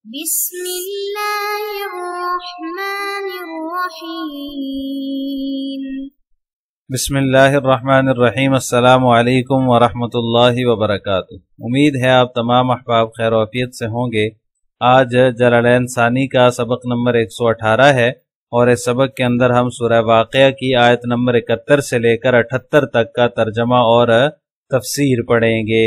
بسم اللہ الرحمن الرحیم بسم اللہ الرحمن الرحیم۔ السلام علیکم ورحمۃ اللہ وبرکاتہ۔ امید ہے آپ تمام احباب خیر و عافیت سے ہوں گے۔ آج جلالین ثانی کا سبق نمبر 118 ہے اور اس سبق کے اندر ہم سورہ واقعہ کی آیت نمبر 71 سے لے کر 78 تک کا ترجمہ اور تفسیر پڑھیں گے۔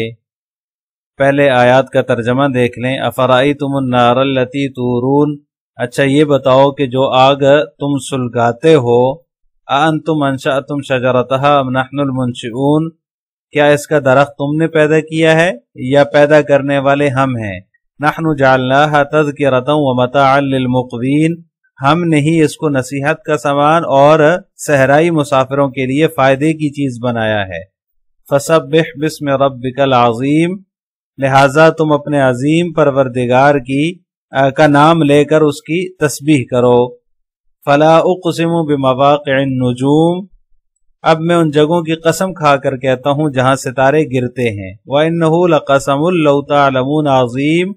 پہلے آیات کا ترجمہ دیکھ لیں۔ افرائیتم النار التی تورون، اچھا یہ بتاؤ کہ جو آگ تم سلگاتے ہو، انتم انشأتم شجرتها ام نحن المنشئون، کیا اس کا درخت تم نے پیدا کیا ہے یا پیدا کرنے والے ہم ہیں؟ نحن جعلناها تذکرۃ ومتاعا للمقوین، ہم نے ہی اس کو نصیحت کا سامان اور صحرائی مسافروں کے لیے فائدے کی چیز بنایا ہے۔ فسبح باسم ربک العظیم، لہٰذا تم اپنے عظیم پروردگار کا نام لے کر اس کی تسبیح کرو۔ فلا اقسم بمواقع النجوم، اب میں ان جگہوں کی قسم کھا کر کہتا ہوں جہاں ستارے گرتے ہیں۔ وَإِنَّهُ لَقَسَمٌ لَوْ تَعْلَمُونَ عظیم،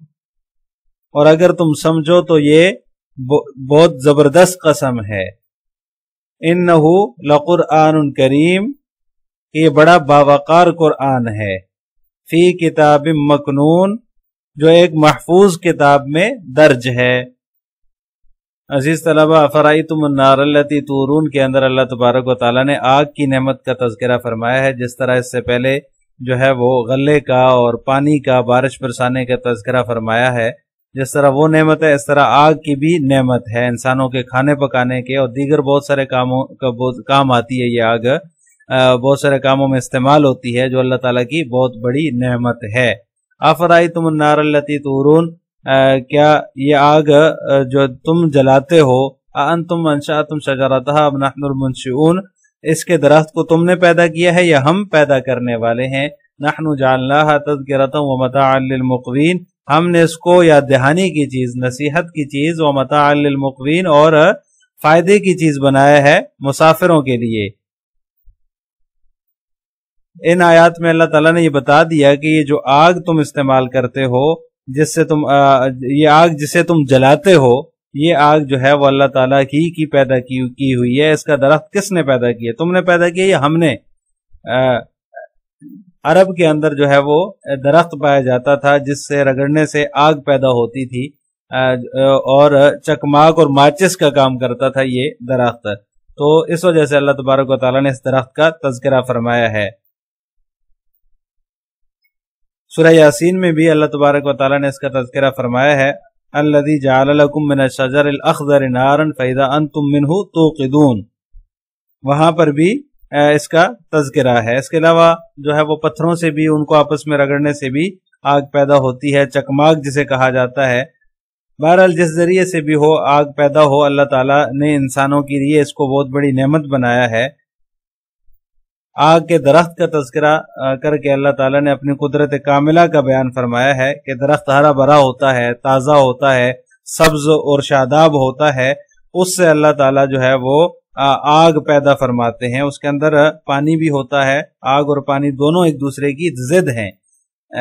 اور اگر تم سمجھو تو یہ بہت زبردست قسم ہے۔ إِنَّهُ لَقُرْآنٌ کریم، یہ بڑا باوقار قرآن ہے۔ فی کتاب مکنون، جو ایک محفوظ کتاب میں درج ہے۔ عزیز طلبہ، افرائیتم النار التی تورون کے اندر اللہ تبارک و تعالیٰ نے آگ کی نعمت کا تذکرہ فرمایا ہے، جس طرح اس سے پہلے جو ہے وہ غلے کا اور پانی کا، بارش برسانے کا تذکرہ فرمایا ہے۔ جس طرح وہ نعمت ہے، اس طرح آگ کی بھی نعمت ہے، انسانوں کے کھانے پکانے کے اور دیگر بہت سارے کام آتی ہے۔ یہ آگ بہت سارے کاموں میں استعمال ہوتی ہے، جو اللہ تعالیٰ کی بہت بڑی نعمت ہے۔ افرائیتم النار التی تورون، کیا یہ آگ جو تم جلاتے ہو، انتم انشأتم شجرتها ام نحن المنشئون، اس کے درخت کو تم نے پیدا کیا ہے یا ہم پیدا کرنے والے ہیں؟ نحن جعلناها تذکرۃ ومتاعا للمقوین، ہم نے اس کو یاد دہانی کی چیز، نصیحت کی چیز، ومتاعا للمقوین، اور فائدے کی چیز بنایا ہے مسافروں کے لیے۔ ان آیات میں اللہ تعالیٰ نے یہ بتا دیا کہ یہ جو آگ تم استعمال کرتے ہو، یہ آگ جسے تم جلاتے ہو، یہ آگ جو ہے وہ اللہ تعالیٰ کی پیدا کی ہوئی ہے۔ اس کا درخت کس نے پیدا کیا؟ تم نے پیدا کیا یا ہم نے؟ عرب کے اندر جو ہے وہ درخت پایا جاتا تھا جس سے رگڑنے سے آگ پیدا ہوتی تھی، اور چکماک اور ماچس کا کام کرتا تھا یہ درخت۔ تو اس وجہ سے اللہ تبارک و تعالیٰ نے اس درخت کا تذکرہ فرمایا ہے۔ سورہ یاسین میں بھی اللہ تبارک و تعالیٰ نے اس کا تذکرہ فرمایا ہے۔ الذی جعل لکم من الشجر الاخضر نارا فاذا انتم منہ توقدون، وہاں پر بھی اس کا تذکرہ ہے۔ اس کے علاوہ جو ہے وہ پتھروں سے بھی، ان کو آپس میں رگڑنے سے بھی آگ پیدا ہوتی ہے، چکماک جسے کہا جاتا ہے۔ بہرحال جس ذریعے سے بھی ہو آگ پیدا ہو، اللہ تعالیٰ نے انسانوں کے لیے اس کو بہت بڑی نعمت بنایا ہے۔ آگ کے درخت کا تذکرہ کر کے اللہ تعالیٰ نے اپنی قدرت کاملہ کا بیان فرمایا ہے کہ درخت ہرا بھرا ہوتا ہے، تازہ ہوتا ہے، سبز اور شاداب ہوتا ہے، اس سے اللہ تعالیٰ جو ہے وہ آگ پیدا فرماتے ہیں۔ اس کے اندر پانی بھی ہوتا ہے، آگ اور پانی دونوں ایک دوسرے کی ضد ہیں،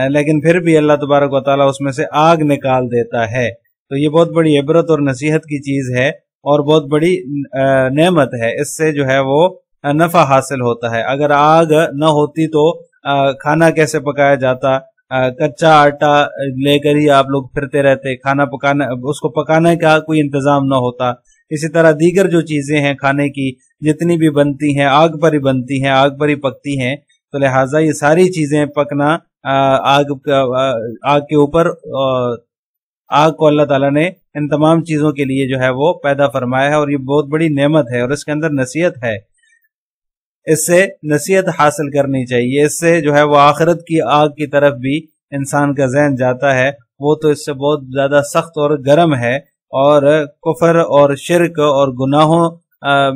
لیکن پھر بھی اللہ تبارک و تعالیٰ اس میں سے آگ نکال دیتا ہے۔ تو یہ بہت بڑی عبرت اور نصیحت کی چیز ہے اور بہت بڑی نعمت ہے۔ اس سے جو ہے وہ نفع حاصل ہوتا ہے۔ اگر آگ نہ ہوتی تو کھانا کیسے پکایا جاتا؟ کچا آٹا لے کر ہی آپ لوگ پھرتے رہتے، کھانا پکانا، اس کو پکانے کا کوئی انتظام نہ ہوتا۔ اسی طرح دیگر جو چیزیں ہیں کھانے کی، جتنی بھی بنتی ہیں آگ پر ہی بنتی ہیں، آگ پر ہی پکتی ہیں۔ تو لہٰذا یہ ساری چیزیں پکنا آگ کے اوپر، آگ کو اللہ تعالیٰ نے ان تمام چیزوں کے لیے جو ہے وہ پیدا فرمایا ہے، اور یہ بہت بڑی نعمت ہے اور اس کے اندر نصیحت ہے۔ اس سے نصیحت حاصل کرنی چاہیے، اس سے جو ہے وہ آخرت کی آگ کی طرف بھی انسان کا ذہن جاتا ہے۔ وہ تو اس سے بہت زیادہ سخت اور گرم ہے، اور کفر اور شرک اور گناہوں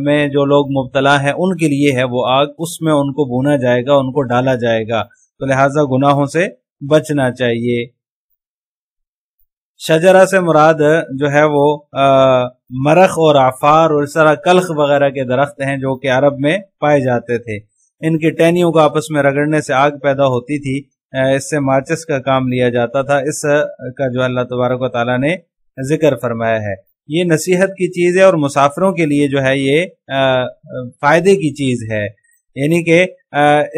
میں جو لوگ مبتلا ہیں ان کے لیے ہے وہ آگ، اس میں ان کو بھونا جائے گا، ان کو ڈالا جائے گا۔ تو لہٰذا گناہوں سے بچنا چاہیے۔ شجرہ سے مراد جو ہے وہ مرخ اور عفار اور اس طرح کلخ وغیرہ کے درخت ہیں جو کہ عرب میں پائے جاتے تھے۔ ان کی ٹہنیوں کو آپس میں رگڑنے سے آگ پیدا ہوتی تھی، اس سے ماچس کا کام لیا جاتا تھا۔ اس کا جو اللہ تبارک و تعالیٰ نے ذکر فرمایا ہے۔ یہ نصیحت کی چیز ہے اور مسافروں کے لیے جو ہے یہ فائدے کی چیز ہے، یعنی کہ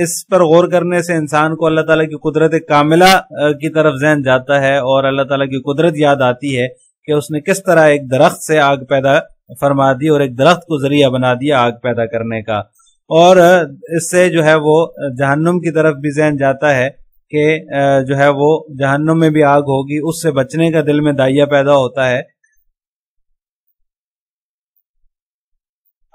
اس پر غور کرنے سے انسان کو اللہ تعالیٰ کی قدرت کاملہ کی طرف ذہن جاتا ہے، اور اللہ تعالیٰ کی قدرت یاد آتی ہے کہ اس نے کس طرح ایک درخت سے آگ پیدا فرما دی اور ایک درخت کو ذریعہ بنا دیا آگ پیدا کرنے کا، اور اس سے جو ہے وہ جہنم کی طرف بھی ذہن جاتا ہے کہ جو ہے وہ جہنم میں بھی آگ ہوگی، اس سے بچنے کا دل میں دائیا پیدا ہوتا ہے۔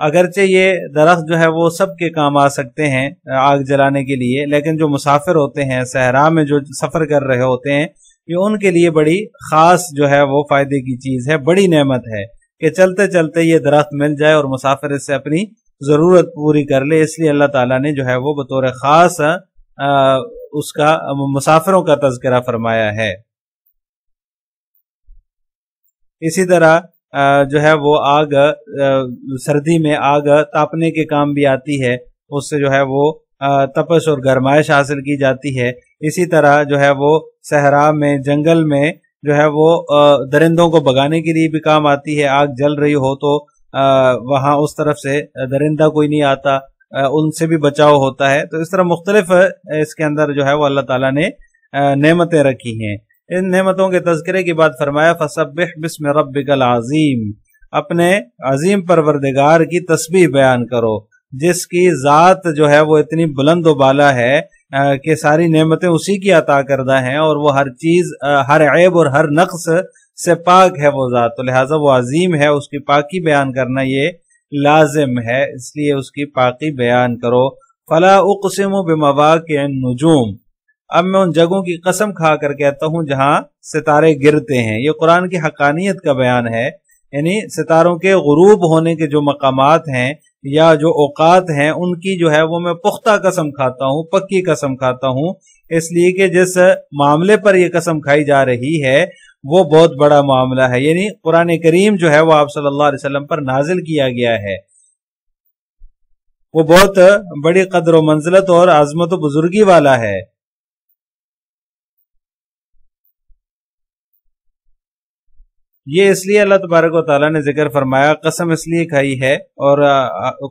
اگرچہ یہ درخت جو ہے وہ سب کے کام آ سکتے ہیں آگ جلانے کے لیے، لیکن جو مسافر ہوتے ہیں، صحرا میں جو سفر کر رہے ہوتے ہیں، یہ ان کے لیے بڑی خاص جو ہے وہ فائدے کی چیز ہے، بڑی نعمت ہے کہ چلتے چلتے یہ درخت مل جائے اور مسافر اس سے اپنی ضرورت پوری کر لے۔ اس لیے اللہ تعالیٰ نے جو ہے وہ بطور خاص اس کا مسافروں کا تذکرہ فرمایا ہے۔ اسی طرح جو ہے وہ آگ سردی میں آگ تاپنے کے کام بھی آتی ہے، اس سے جو ہے وہ تپش اور گرمائش حاصل کی جاتی ہے۔ اسی طرح جو ہے وہ صحرا میں، جنگل میں جو ہے وہ درندوں کو بھگانے کے لیے بھی کام آتی ہے۔ آگ جل رہی ہو تو وہاں اس طرف سے درندہ کوئی نہیں آتا، ان سے بھی بچاؤ ہوتا ہے۔ تو اس طرح مختلف اس کے اندر جو ہے وہ اللہ تعالیٰ نے نعمتیں رکھی ہیں۔ ان نعمتوں کے تذکرے کی بات فرمایا فسبح بسم ربک العظیم، اپنے عظیم پروردگار کی تسبیح بیان کرو، جس کی ذات جو ہے وہ اتنی بلند و بالا ہے کہ ساری نعمتیں اسی کی عطا کردہ ہیں، اور وہ ہر چیز، ہر عیب اور ہر نقص سے پاک ہے وہ ذات، تو لہٰذا وہ عظیم ہے، اس کی پاکی بیان کرنا یہ لازم ہے، اس لیے اس کی پاکی بیان کرو۔ فلا اقسم بمواقع النجوم، اب میں ان جگہوں کی قسم کھا کر کہتا ہوں جہاں ستارے گرتے ہیں۔ یہ قرآن کی حقانیت کا بیان ہے، یعنی ستاروں کے غروب ہونے کے جو مقامات ہیں یا جو اوقات ہیں، ان کی جو ہے وہ میں پختہ قسم کھاتا ہوں، پکی قسم کھاتا ہوں، اس لیے کہ جس معاملے پر یہ قسم کھائی جا رہی ہے وہ بہت بڑا معاملہ ہے، یعنی قرآن کریم جو ہے وہ آپ صلی اللہ علیہ وسلم پر نازل کیا گیا ہے، وہ بہت بڑی قدر و منزلت اور عظمت و بزرگی والا ہے۔ یہ اس لیے اللہ تبارک و تعالیٰ نے ذکر فرمایا، قسم اس لیے کھائی ہے، اور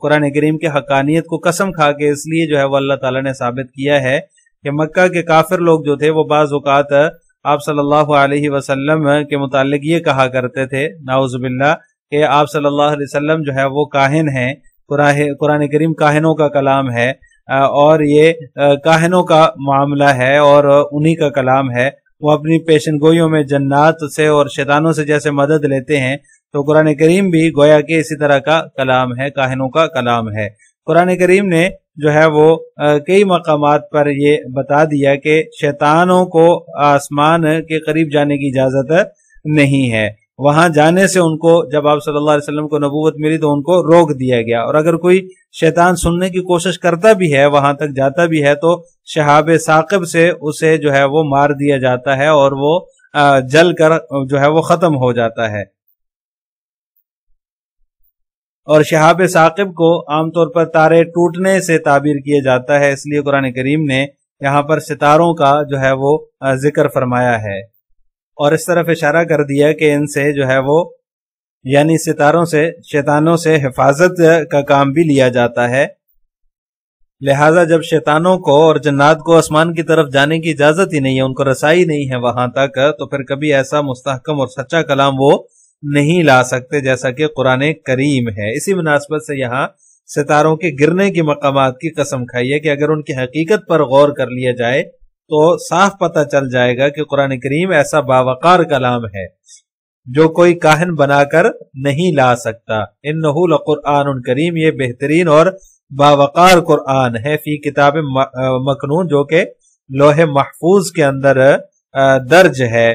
قرآن کریم کے حقانیت کو قسم کھا کے اس لیے جو ہے وہ اللہ تعالیٰ نے ثابت کیا ہے کہ مکہ کے کافر لوگ جو تھے وہ بعض اوقات آپ صلی اللہ علیہ وسلم کے متعلق یہ کہا کرتے تھے نعوذ باللہ کہ آپ صلی اللہ علیہ وسلم جو ہے وہ کاہن ہیں، قرآن کریم کاہنوں کا کلام ہے، اور یہ کاہنوں کا معاملہ ہے اور انہی کا کلام ہے۔ وہ اپنی پیشن گوئیوں میں جنات سے اور شیطانوں سے جیسے مدد لیتے ہیں، تو قرآن کریم بھی گویا کہ اسی طرح کا کلام ہے، کاہنوں کا کلام ہے۔ قرآن کریم نے جو ہے وہ کئی مقامات پر یہ بتا دیا کہ شیطانوں کو آسمان کے قریب جانے کی اجازت نہیں ہے، وہاں جانے سے ان کو، جب آپ صلی اللہ علیہ وسلم کو نبوت ملی تو ان کو روک دیا گیا، اور اگر کوئی شیطان سننے کی کوشش کرتا بھی ہے، وہاں تک جاتا بھی ہے، تو شہاب ثاقب سے اسے جو ہے وہ مار دیا جاتا ہے اور وہ جل کر جو ہے وہ ختم ہو جاتا ہے۔ اور شہاب ثاقب کو عام طور پر تارے ٹوٹنے سے تعبیر کیا جاتا ہے، اس لیے قرآن کریم نے یہاں پر ستاروں کا جو ہے وہ ذکر فرمایا ہے، اور اس طرف اشارہ کر دیا کہ ان سے جو ہے وہ یعنی ستاروں سے شیطانوں سے حفاظت کا کام بھی لیا جاتا ہے۔ لہٰذا جب شیطانوں کو اور جنات کو آسمان کی طرف جانے کی اجازت ہی نہیں ہے، ان کو رسائی نہیں ہے وہاں تک، تو پھر کبھی ایسا مستحکم اور سچا کلام وہ نہیں لا سکتے جیسا کہ قرآن کریم ہے۔ اسی مناسبت سے یہاں ستاروں کے گرنے کے مقامات کی قسم کھائی ہے کہ اگر ان کی حقیقت پر غور کر لیا جائے تو صاف پتہ چل جائے گا کہ قرآن کریم ایسا باوقار کلام ہے جو کوئی کاہن بنا کر نہیں لا سکتا۔ انہ لقرآن کریم، یہ بہترین اور باوقار قرآن ہے، فی کتاب مکنون، جو کہ لوح محفوظ کے اندر درج ہے۔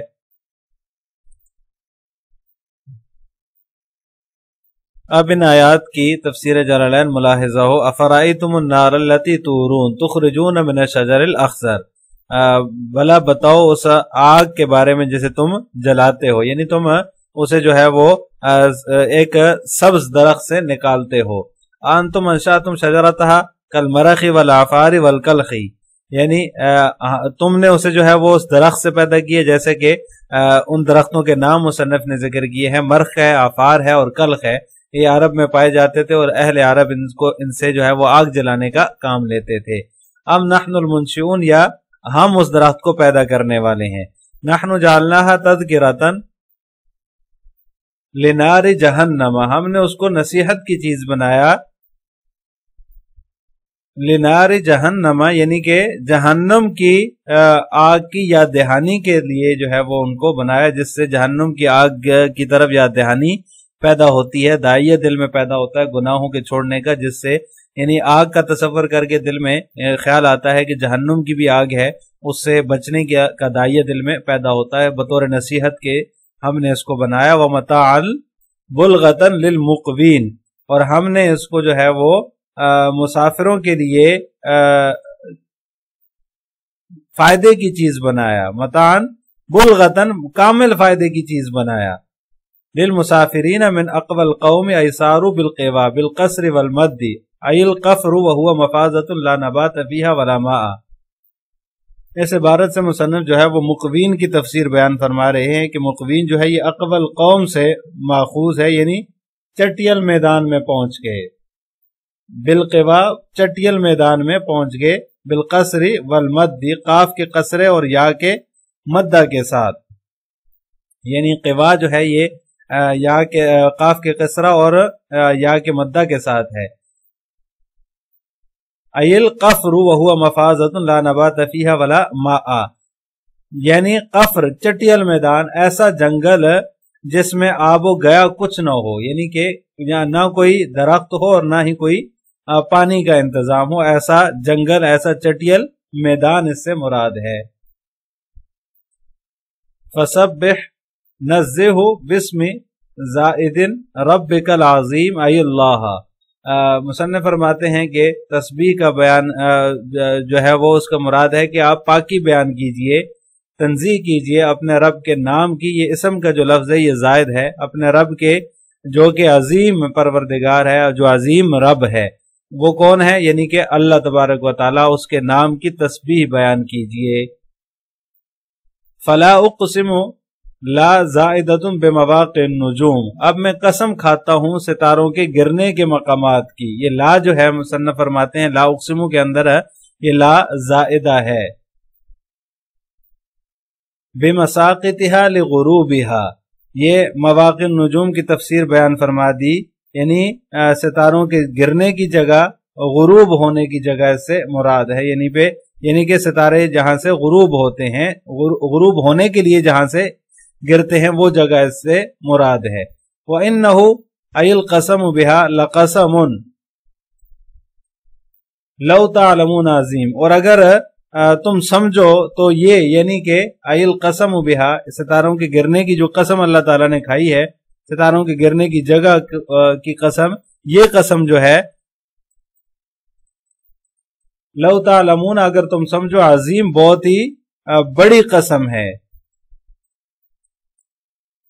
اب ان آیات کی تفسیر جلالین ملاحظہ ہو، افرائیتم النار التی تورون تخرجون من الشجر الاخضر، بھلا بتاؤ اس آگ کے بارے میں جسے تم جلاتے ہو، یعنی تم اسے جو ہے وہ ایک سبز درخت سے نکالتے ہو۔ انتم انشأتم شجرتها کالمرخ والعفار والکلخ، یعنی تم نے اسے جو ہے وہ اس درخت سے پیدا کیا، جیسے کہ ان درختوں کے نام مصنف نے ذکر کیے ہیں، مرخ ہے، آفار ہے اور کلخ ہے، یہ عرب میں پائے جاتے تھے اور اہل عرب ان سے جو ہے وہ آگ جلانے کا کام لیتے تھے۔ ام نحن المنشئون، یا ہم اس درخت کو پیدا کرنے والے ہیں۔ نحن جعلناها تذکرۃ لنار جہنم، ہم نے اس کو نصیحت کی چیز بنایا، لنار جہنم یعنی کہ جہنم کی آگ کی یاد دہانی کے لیے جو ہے وہ ان کو بنایا، جس سے جہنم کی آگ کی طرف یاد دہانی پیدا ہوتی ہے، داعیہ دل میں پیدا ہوتا ہے گناہوں کے چھوڑنے کا، جس سے یعنی آگ کا تصور کر کے دل میں خیال آتا ہے کہ جہنم کی بھی آگ ہے، اس سے بچنے کا داعیہ دل میں پیدا ہوتا ہے، بطور نصیحت کے ہم نے اس کو بنایا۔ وَمَتَاعًا بُلْغَةً لِلْمُقْوِينَ، اور ہم نے اس کو جو ہے وہ مسافروں کے لیے فائدے کی چیز بنایا، متاعًا بُلْغَةً کامل فائدے کی چیز بنایا، للمسافرین من اقوى القوم ایساروا بالقوا بالقصر والمد ای القفر وهو مفازۃ لا نبات فیہا ولا ماء۔ اس عبارت سے مصنف جو ہے وہ مقوین کی تفسیر بیان فرما رہے ہیں کہ مقوین جو ہے یہ اقوى القوم سے ماخوذ ہے، یعنی چٹیل میدان میں پہنچ گئے، بالقوا چٹیل میدان میں پہنچ گئے، بالقصر والمد قاف کے قصرے اور یا کے مدہ کے ساتھ، یعنی قوا جو ہے یہ یا کے قاف کے قصرہ اور یا کے مدہ کے ساتھ ہے، ایل قفر وہو مفازۃ لا نبات فیہا ولا ماء، یعنی قفر چٹیل میدان، ایسا جنگل جس میں آب و گیا کچھ نہ ہو، یعنی کہ نہ کوئی درخت ہو اور نہ ہی کوئی پانی کا انتظام ہو، ایسا جنگل، ایسا چٹیل میدان اس سے مراد ہے۔ فسبح نزہ بسم زائد ربک العظیم ای اللہ، مصنف فرماتے ہیں کہ تسبیح کا بیان جو ہے وہ اس کا مراد ہے کہ آپ پاکی بیان کیجئے، تنزیہ کیجئے اپنے رب کے نام کی، یہ اسم کا جو لفظ ہے یہ زائد ہے، اپنے رب کے جو کہ عظیم پروردگار ہے، جو عظیم رب ہے، وہ کون ہے؟ یعنی کہ اللہ تبارک و تعالی، اس کے نام کی تسبیح بیان کیجئے۔ فلا اقسم لا زائدۃ بمواقع النجوم، اب میں قسم کھاتا ہوں ستاروں کے گرنے کے مقامات کی، یہ لا جو ہے مصنف فرماتے ہیں لا اقسمو کے اندر ہے، یہ لا زائدہ ہے، بمساقطها لغروبها، یہ مواقع النجوم کی تفسیر بیان فرما دی، یعنی ستاروں کے گرنے کی جگہ، غروب ہونے کی جگہ سے مراد ہے، یعنی کہ ستارے جہاں سے غروب ہوتے ہیں، غروب ہونے کے لیے جہاں سے گرتے ہیں وہ جگہ اس سے مراد ہے۔ وَإِنَّهُ أَيِ الْقَسَمُ بِهَا لَقَسَمٌ لَوْ تَعْلَمُونَ عَظِيمٌ، اور اگر تم سمجھو تو یہ، یعنی کہ أَيِ الْقَسَمُ بِهَا، ستاروں کے گرنے کی جو قسم اللہ تعالیٰ نے کھائی ہے، ستاروں کے گرنے کی جگہ کی قسم، یہ قسم جو ہے لَوْ تَعْلَمُونَ، اگر تم سمجھو، عظیم بہت ہی بڑی قسم ہے،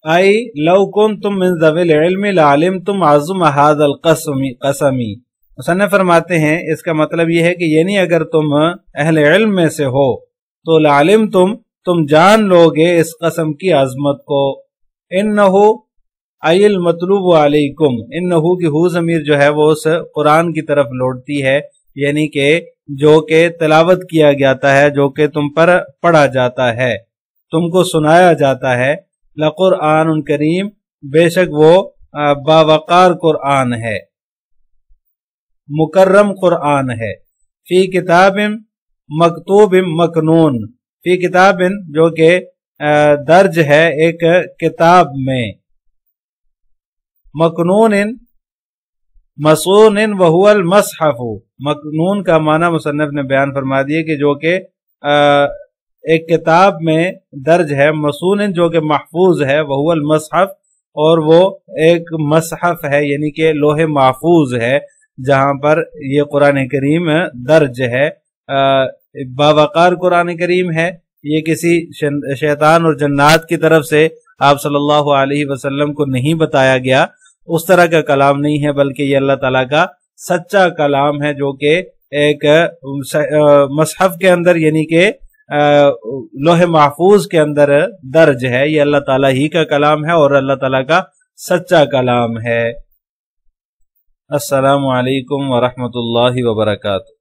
ائی لو کنتم من ذوی العلم لعلمتم عظم هذا القسم، مصنف فرماتے ہیں اس کا مطلب یہ ہے کہ یعنی اگر تم اہل علم میں سے ہو تو لعلمتم، تم جان لوگے اس قسم کی عظمت کو۔ انہو ای المطلوب علیکم، انہو کی ہو ضمیر جو ہے وہ اس قرآن کی طرف لوٹتی ہے، یعنی کہ جو کہ تلاوت کیا جاتا ہے، جو کہ تم پر پڑھا جاتا ہے، تم کو سنایا جاتا ہے، لقرآن کریم، بے شک وہ باوقار قرآن ہے، مکرم قرآن ہے، فی کتاب مکتوب مکنون، فی کتاب جو کہ درج ہے ایک کتاب میں، مکنون مسون وہو المصحف، مکنون کا معنی مصنف نے بیان فرما دیے کہ جو کہ ایک کتاب میں درج ہے، مسون جو کہ محفوظ ہے، وہو المصحف، اور وہ ایک مصحف ہے، یعنی کہ لوح محفوظ ہے جہاں پر یہ قرآن کریم درج ہے، باوقار قرآن کریم ہے، یہ کسی شیطان اور جنات کی طرف سے آپ صلی اللہ علیہ وسلم کو نہیں بتایا گیا، اس طرح کا کلام نہیں ہے، بلکہ یہ اللہ تعالیٰ کا سچا کلام ہے جو کہ ایک مصحف کے اندر یعنی کہ لوح محفوظ کے اندر درج ہے. یہ اللہ تعالیٰ ہی کا کلام ہے اور اللہ تعالیٰ کا سچا کلام ہے. السلام علیکم ورحمۃ اللہ وبرکاتہ.